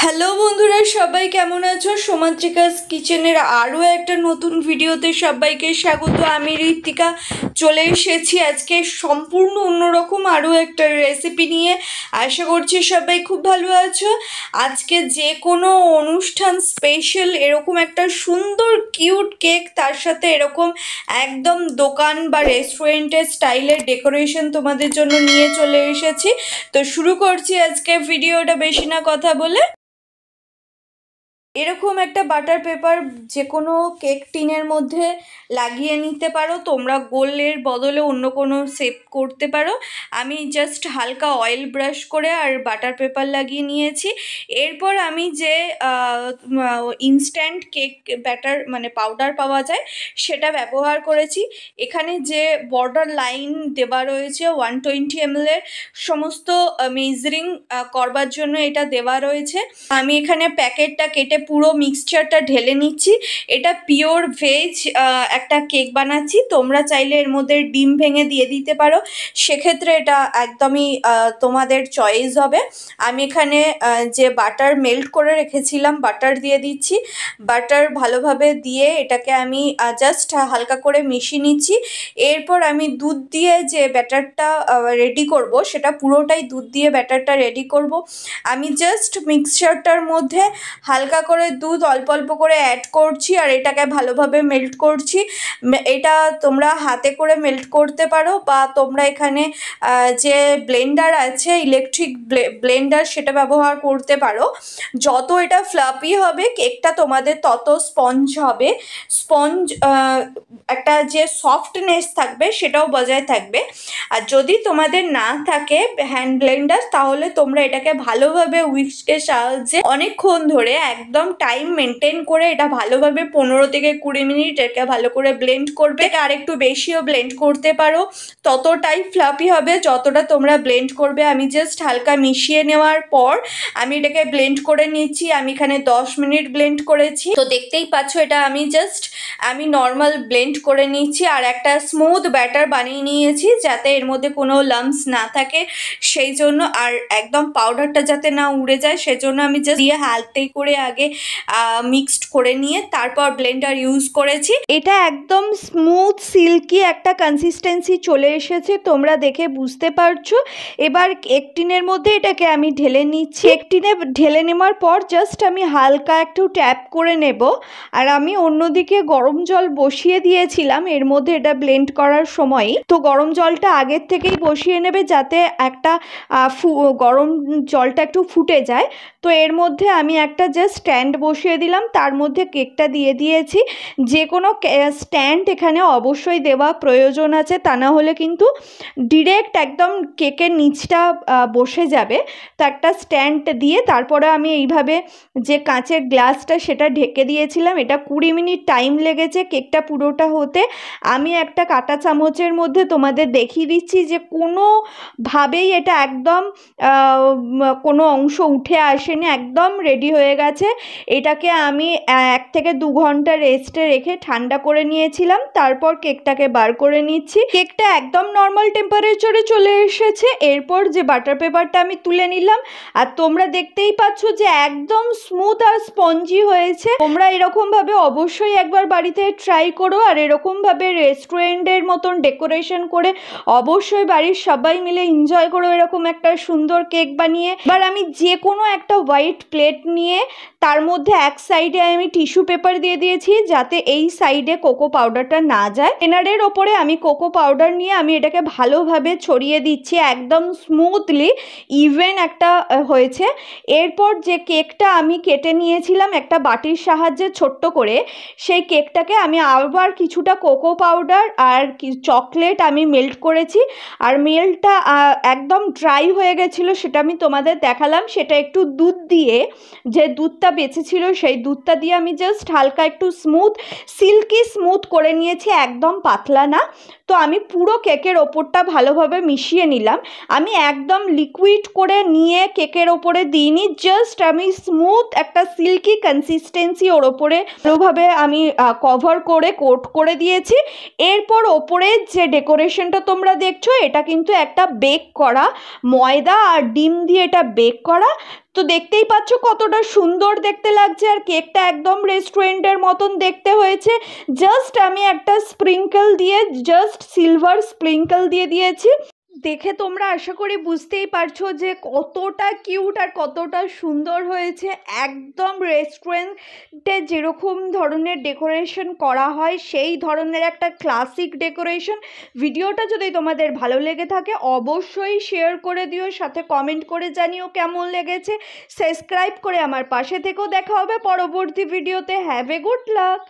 Hello বন্ধুরা, সবাই কেমন আছো? সোমান্ত্রিকাস কিচেনের আরও একটা নতুন ভিডিওতে সবাইকে স্বাগত। আমি ঋত্বিকা চলে এসেছি আজকে সম্পূর্ণ অন্যরকম আরও একটা রেসিপি নিয়ে। আশা করছি সবাই খুব ভালো আছো। আজকে যে কোনো অনুষ্ঠান স্পেশাল এরকম একটা সুন্দর কিউট কেক, তার সাথে এরকম একদম দোকান বা রেস্টুরেন্টের স্টাইলের ডেকোরেশন তোমাদের জন্য নিয়ে চলে এসেছি। তো শুরু করছি আজকে ভিডিওটা, বেশি না কথা বলে। এরকম একটা বাটার পেপার যে কোনো কেক টিনের মধ্যে লাগিয়ে নিতে পারো তোমরা, গোলের বদলে অন্য কোনো শেপ করতে পারো। আমি জাস্ট হালকা অয়েল ব্রাশ করে আর বাটার পেপার লাগিয়ে নিয়েছি। এরপর আমি যে ইনস্ট্যান্ট কেক ব্যাটার মানে পাউডার পাওয়া যায় সেটা ব্যবহার করেছি। এখানে যে বর্ডার লাইন দেওয়া রয়েছে 120 ml এর, সমস্ত মেজারিং করবার জন্য এটা দেওয়া রয়েছে। আমি এখানে প্যাকেটটা কেটে পুরো মিক্সচারটা ঢেলে নিচ্ছি। এটা পিওর ভেজ একটা কেক বানাচ্ছি, তোমরা চাইলে এর মধ্যে ডিম ভেঙে দিয়ে দিতে পারো, সেক্ষেত্রে এটা একদমই তোমাদের চয়েস হবে। আমি এখানে যে বাটার মেল্ট করে রেখেছিলাম বাটার দিয়ে দিচ্ছি। বাটার ভালোভাবে দিয়ে এটাকে আমি জাস্ট হালকা করে মিশিয়ে নিচ্ছি। এরপর আমি দুধ দিয়ে যে ব্যাটারটা রেডি করব, সেটা পুরোটাই দুধ দিয়ে ব্যাটারটা রেডি করব। আমি জাস্ট মিক্সচারটার মধ্যে হালকা করে দুধ অল্প অল্প করে অ্যাড করছি আর এটাকে ভালোভাবে মেল্ট করছি। এটা তোমরা হাতে করে মেল্ট করতে পারো, বা তোমরা এখানে যে ব্লেন্ডার আছে ইলেকট্রিক ব্লেন্ডার সেটা ব্যবহার করতে পারো। যত এটা ফ্লাফি হবে কেকটা তোমাদের তত স্পঞ্জ হবে। স্পঞ্জ একটা যে সফটনেস থাকবে সেটাও বজায় থাকবে। আর যদি তোমাদের না থাকে হ্যান্ড ব্লেন্ডার, তাহলে তোমরা এটাকে ভালোভাবে উইস্কের সাহায্যে অনেকক্ষণ ধরে একদম টাইম মেনটেন করে এটা ভালোভাবে 15 থেকে 20 মিনিট এটাকে ভালো করে ব্লেন্ড করবে। আর একটু বেশিও ব্লেন্ড করতে পারো, ততটাই ফ্লাফি হবে যতটা তোমরা ব্লেন্ড করবে। আমি জাস্ট হালকা মিশিয়ে নেওয়ার পর আমি এটাকে ব্লেন্ড করে নিচ্ছি। আমি এখানে 10 মিনিট ব্লেন্ড করেছি, তো দেখতেই পাচ্ছ এটা আমি নর্মাল ব্লেন্ড করে নিচ্ছি আর একটা স্মুথ ব্যাটার বানিয়ে নিয়েছি যাতে এর মধ্যে কোনো লাম্পস না থাকে সেই জন্য, আর একদম পাউডারটা যাতে না উড়ে যায় সেজন্য আমি জাস্ট দিয়ে হালতে করে আগে মিক্সড করে নিয়ে তারপর ব্লেন্ডার ইউজ করেছি। এটা একদম স্মুথ সিল্কি একটা কনসিস্টেন্সি চলে এসেছে, তোমরা দেখে বুঝতে পারছো। এবার কেক টিনের মধ্যে এটাকে আমি ঢেলে নিচ্ছি। কেক টিনে ঢেলে নেওয়ার পর জাস্ট আমি হালকা একটু ট্যাপ করে নেব। আর আমি অন্যদিকে গরম জল বসিয়ে দিয়েছিলাম এর মধ্যে এটা ব্লেন্ড করার সময়, তো গরম জলটা আগের থেকেই বসিয়ে নেবে যাতে একটা গরম জলটা একটু ফুটে যায়। তো এর মধ্যে আমি একটা জাস্ট স্ট্যান্ড বসিয়ে দিলাম, তার মধ্যে কেকটা দিয়ে দিয়েছি। যে কোনো স্ট্যান্ড এখানে অবশ্যই দেওয়া প্রয়োজন আছে, তা না হলে কিন্তু ডিরেক্ট একদম কেকের নিচটা বসে যাবে। তো একটা স্ট্যান্ড দিয়ে তারপরে আমি এইভাবে যে কাঁচের গ্লাসটা সেটা ঢেকে দিয়েছিলাম। এটা 20 মিনিট টাইম লেগেছে কেকটা পুরোটা হতে। আমি একটা কাঁটা চামচের মধ্যে তোমাদের দেখিয়ে দিচ্ছি যে কোনোভাবেই এটা একদম কোনো অংশ উঠে আসেনি, একদম রেডি হয়ে গেছে। এটাকে আমি 1 থেকে 2 ঘন্টা রেস্টে রেখে ঠান্ডা করে নিয়েছিলাম, তারপর কেকটাকে বার করে নিচ্ছি। কেকটা একদম নর্মাল টেম্পারেচারে চলে এসেছে। এরপর যে বাটার পেপারটা আমি তুলে নিলাম, আর তোমরা দেখতেই পাচ্ছ যে একদম স্মুথ আর স্পঞ্জি হয়েছে। তোমরা এরকমভাবে অবশ্যই একবার বাড়িতে ট্রাই করো, আর এরকমভাবে রেস্টুরেন্টের মতন ডেকোরেশন করে অবশ্যই বাড়ির সবাই মিলে এনজয় করো এরকম একটা সুন্দর কেক বানিয়ে। এবার আমি যে কোনো একটা হোয়াইট প্লেট নিয়ে তার মধ্যে এক সাইডে আমি টিস্যু পেপার দিয়ে দিয়েছি যাতে এই সাইডে কোকো পাউডারটা না যায়। এনারের ওপরে আমি কোকো পাউডার নিয়ে আমি এটাকে ভালোভাবে ছড়িয়ে দিচ্ছি, একদম স্মুথলি ইভেন একটা হয়েছে। এরপর যে কেকটা আমি কেটে নিয়েছিলাম একটা বাটির সাহায্যে ছোট্ট করে, সেই কেকটাকে আমি আবার কিছুটা কোকো পাউডার আর চকলেট আমি মেল্ট করেছি। আর মেল্টটা একদম ড্রাই হয়ে গেছিলো সেটা আমি তোমাদের দেখালাম। সেটা একটু দুধ দিয়ে, যে দুধটা বেঁচেছিল সেই দুধটা দিয়ে আমি জাস্ট হালকা একটু সিল্কি স্মুথ করে নিয়েছি, একদম পাতলা না। তো আমি পুরো কেকের ওপরটা ভালোভাবে মিশিয়ে নিলাম। আমি একদম লিকুইড করে নিয়ে কেকের ওপরে দিইনি, জাস্ট আমি স্মুথ একটা সিল্কি কনসিস্টেন্সি ওর ওপরে ভালোভাবে আমি কভার করে কোট করে দিয়েছি। এরপর ওপরে যে ডেকোরেশনটা তোমরা দেখছো এটা কিন্তু একটা বেক করা ময়দা আর ডিম দিয়ে এটা বেক করা। তো দেখতেই পাচ্ছ কতটা সুন্দর দেখতে লাগছে, আর কেকটা একদম রেস্টুরেন্টের মতন দেখতে হয়েছে। জাস্ট আমি একটা স্প্রিঙ্কেল দিয়ে, জাস্ট সিলভার স্প্রিঙ্কেল দিয়ে দিয়েছি। দেখে তোমরা আশা করি বুঝতেই পারছো যে কতটা কিউট আর কতটা সুন্দর হয়েছে। একদম রেস্টুরেন্টে যেরকম ধরনের ডেকোরেশন করা হয় সেই ধরনের একটা ক্লাসিক ডেকোরেশন। ভিডিওটা যদি তোমাদের ভালো লেগে থাকে অবশ্যই শেয়ার করে দিও, সাথে কমেন্ট করে জানিও কেমন লেগেছে। সাবস্ক্রাইব করে আমার পাশে থেকেও। দেখা হবে পরবর্তী ভিডিওতে। Have a good luck.